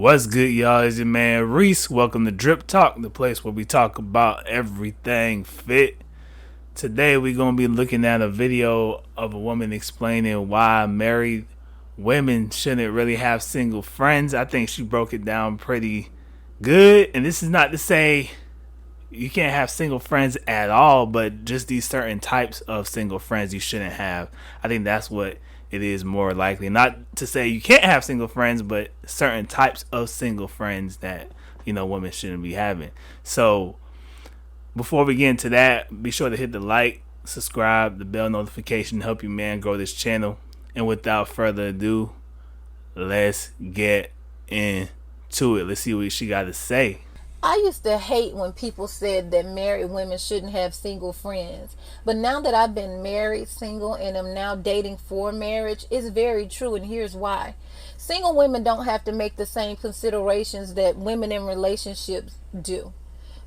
What's good, y'all? It's your man Reese. Welcome to DripTalk, the place where we talk about everything fit. Today, we're going to be looking at a video of a woman explaining why married women shouldn't really have single friends. I think she broke it down pretty good. And this is not to say you can't have single friends at all, but just these certain types of single friends you shouldn't have. I think that's what it is more likely. Not to say you can't have single friends, but certain types of single friends that, women shouldn't be having. So before we get into that, be sure to hit the like, subscribe, the bell notification, help you man grow this channel. And without further ado, let's get into it. Let's see what she got to say. I used to hate when people said that married women shouldn't have single friends. But now that I've been married, single, and am now dating for marriage, it's very true, and here's why. Single women don't have to make the same considerations that women in relationships do.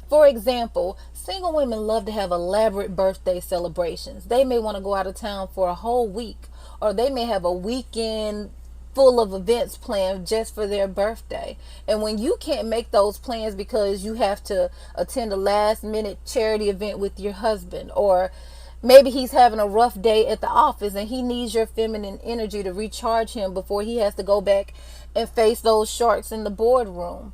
For example, single women love to have elaborate birthday celebrations. They may want to go out of town for a whole week, or they may have a weekend full of events planned just for their birthday. And when you can't make those plans because you have to attend a last minute charity event with your husband, or maybe he's having a rough day at the office and he needs your feminine energy to recharge him before he has to go back and face those sharks in the boardroom.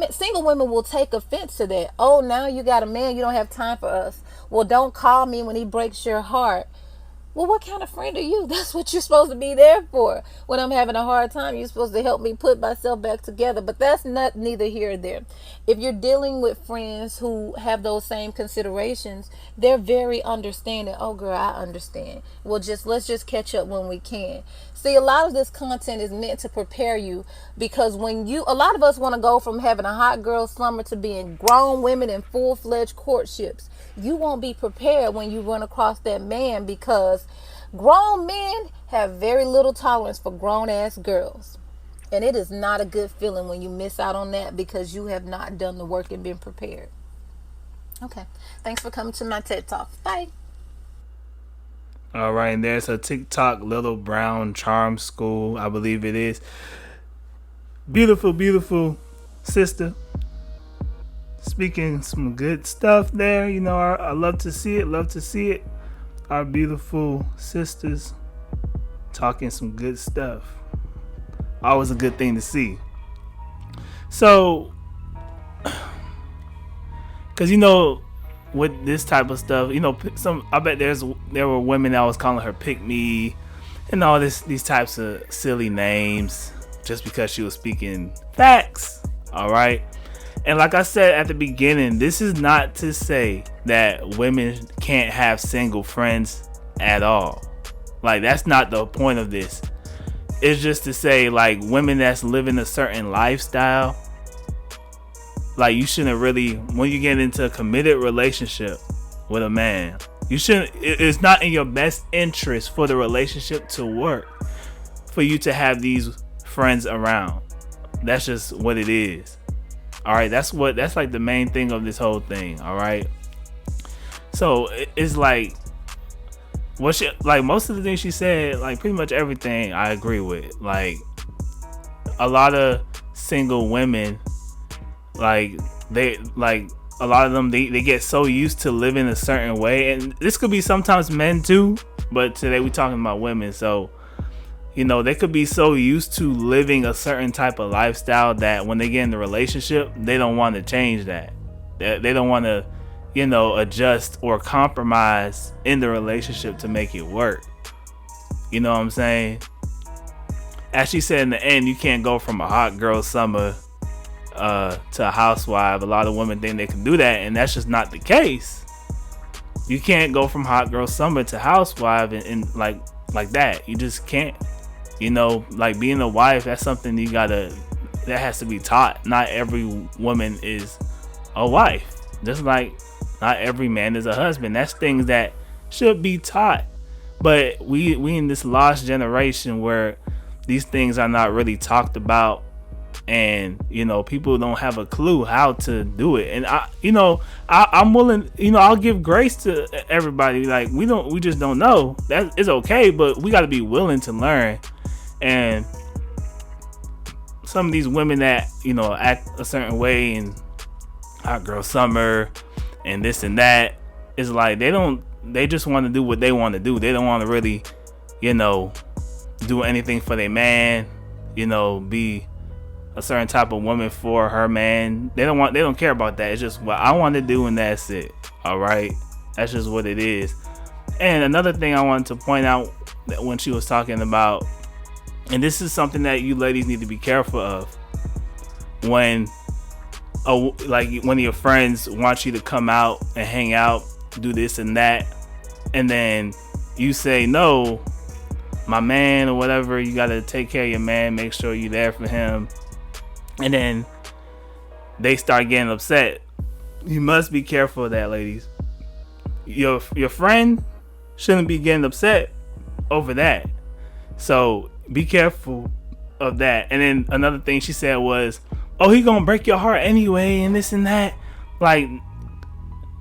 Single women will take offense to that. Oh, now you got a man, you don't have time for us. Well, don't call me when he breaks your heart. Well, what kind of friend are you? That's what you're supposed to be there for. When I'm having a hard time, you're supposed to help me put myself back together. But that's not neither here or there. If you're dealing with friends who have those same considerations, they're very understanding. Oh, girl, I understand. Well, let's just catch up when we can. See, a lot of this content is meant to prepare you, because a lot of us want to go from having a hot girl summer to being grown women in full-fledged courtships. You won't be prepared when you run across that man, because grown men have very little tolerance for grown-ass girls. And it is not a good feeling when you miss out on that because you have not done the work and been prepared. Okay. Thanks for coming to my TED Talk. Bye. All right, and there's a TikTok Little Brown Charm School, I believe it is. Beautiful, beautiful sister. Speaking some good stuff there. I love to see it. Our beautiful sisters talking some good stuff. Always a good thing to see. So, because with this type of stuff, I bet there were women that was calling her pick me and all these types of silly names just because she was speaking facts. All right. And like I said at the beginning, this is not to say that women can't have single friends at all. Like, that's not the point of this. It's just to say, like, women that's living a certain lifestyle, like, you shouldn't really, when you get into a committed relationship with a man, it's not in your best interest for the relationship to work, for you to have these friends around. That's just what it is. All right, that's like the main thing of this whole thing. All right, so it's like most of the things she said, like pretty much everything I agree with. Like, a lot of single women, a lot of them, they get so used to living a certain way, and this could be sometimes men too, but today we're talking about women. So they could be so used to living a certain type of lifestyle that when they get in the relationship, they don't want to change that. They don't want to, adjust or compromise in the relationship to make it work. You know what I'm saying? As she said in the end, you can't go from a hot girl summer to a housewife. A lot of women think they can do that, and that's just not the case. You can't go from hot girl summer to housewife and like that. You just can't. Like, being a wife, that's something that has to be taught. Not every woman is a wife, just like not every man is a husband. That's things that should be taught. But we in this lost generation where these things are not really talked about, and people don't have a clue how to do it. And I'm willing, I'll give grace to everybody. Like, we just don't know. That is okay, but we got to be willing to learn. And some of these women that, act a certain way and hot girl summer and this and that, is like they just want to do what they want to do. They don't want to really, do anything for their man, be a certain type of woman for her man. They don't care about that. It's just what I want to do and that's it. All right. That's just what it is. And another thing I wanted to point out that when she was talking about, and this is something that you ladies need to be careful of, when one of your friends wants you to come out and hang out, do this and that, and then you say no, my man or whatever, you gotta take care of your man, make sure you're there for him, and then they start getting upset. You must be careful of that, ladies. Your friend shouldn't be getting upset over that. So be careful of that. And then another thing she said was, oh, he gonna break your heart anyway and this and that. Like,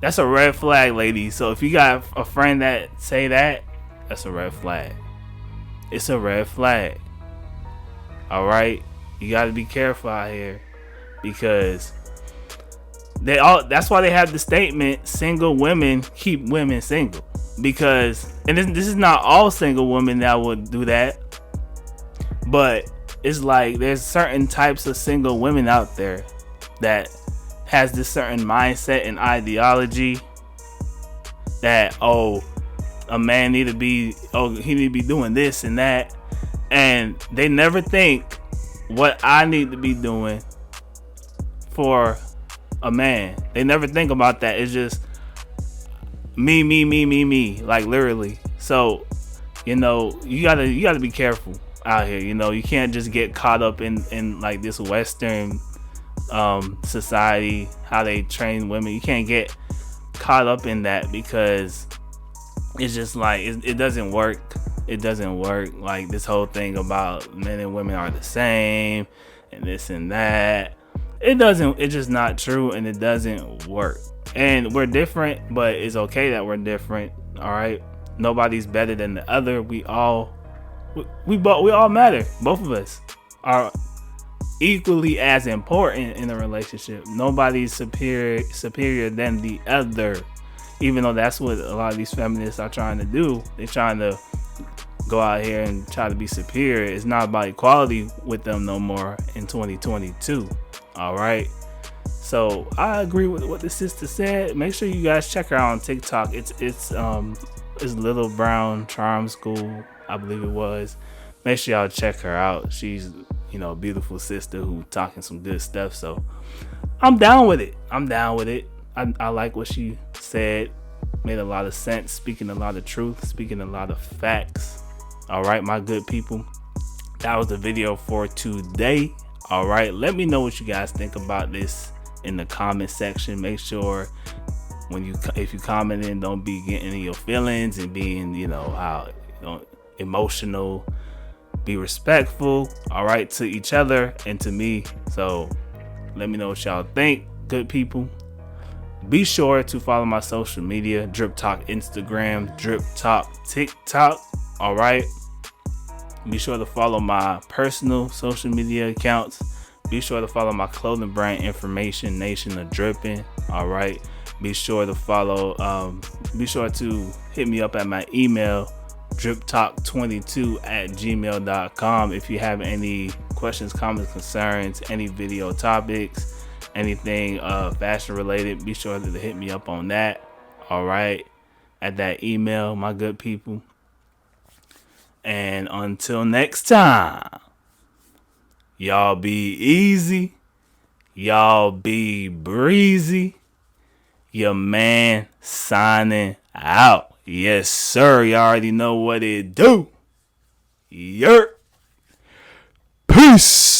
that's a red flag, ladies. So if you got a friend that say that, that's a red flag. It's a red flag. Alright? You gotta be careful out here, because that's why they have the statement, single women keep women single. Because, and this is not all single women that would do that, but it's like there's certain types of single women out there that has this certain mindset and ideology that, a man he need to be doing this and that, and they never think what I need to be doing for a man. They never think about that. It's just me, like literally. So, you gotta be careful out here. You can't just get caught up in like this Western society, how they train women. You can't get caught up in that, because it's just like it doesn't work. It doesn't work. Like this whole thing about men and women are the same and this and that. It's just not true, and it doesn't work. And we're different, but it's okay that we're different. All right, nobody's better than the other. We all matter. Both of us are equally as important in a relationship. Nobody's superior than the other. Even though that's what a lot of these feminists are trying to do. They're trying to go out here and try to be superior. It's not about equality with them no more in 2022. All right. So I agree with what the sister said. Make sure you guys check her out on TikTok. It's Little Brown Charm School, I believe it was. Make sure y'all check her out. She's a beautiful sister who talking some good stuff. So I'm down with it. I like what she said. Made a lot of sense. Speaking a lot of truth. Speaking a lot of facts. All right, my good people. That was the video for today. All right, let me know what you guys think about this in the comment section. Make sure if you comment in, don't be getting in your feelings and being emotional. Be respectful, all right, to each other and to me. So let me know what y'all think, good people. Be sure to follow my social media: DripTalk Instagram, DripTalk TikTok. All right. Be sure to follow my personal social media accounts. Be sure to follow my clothing brand Information Nation of Dripping. All right. Be sure to follow. Be sure to hit me up at my email, driptalk22@gmail.com. If you have any questions, comments, concerns, any video topics, anything fashion related, be sure to hit me up on that. All right. At that email, my good people. And until next time, y'all be easy. Y'all be breezy. Your man signing out. Yes, sir. You already know what it do. Yerp. Peace.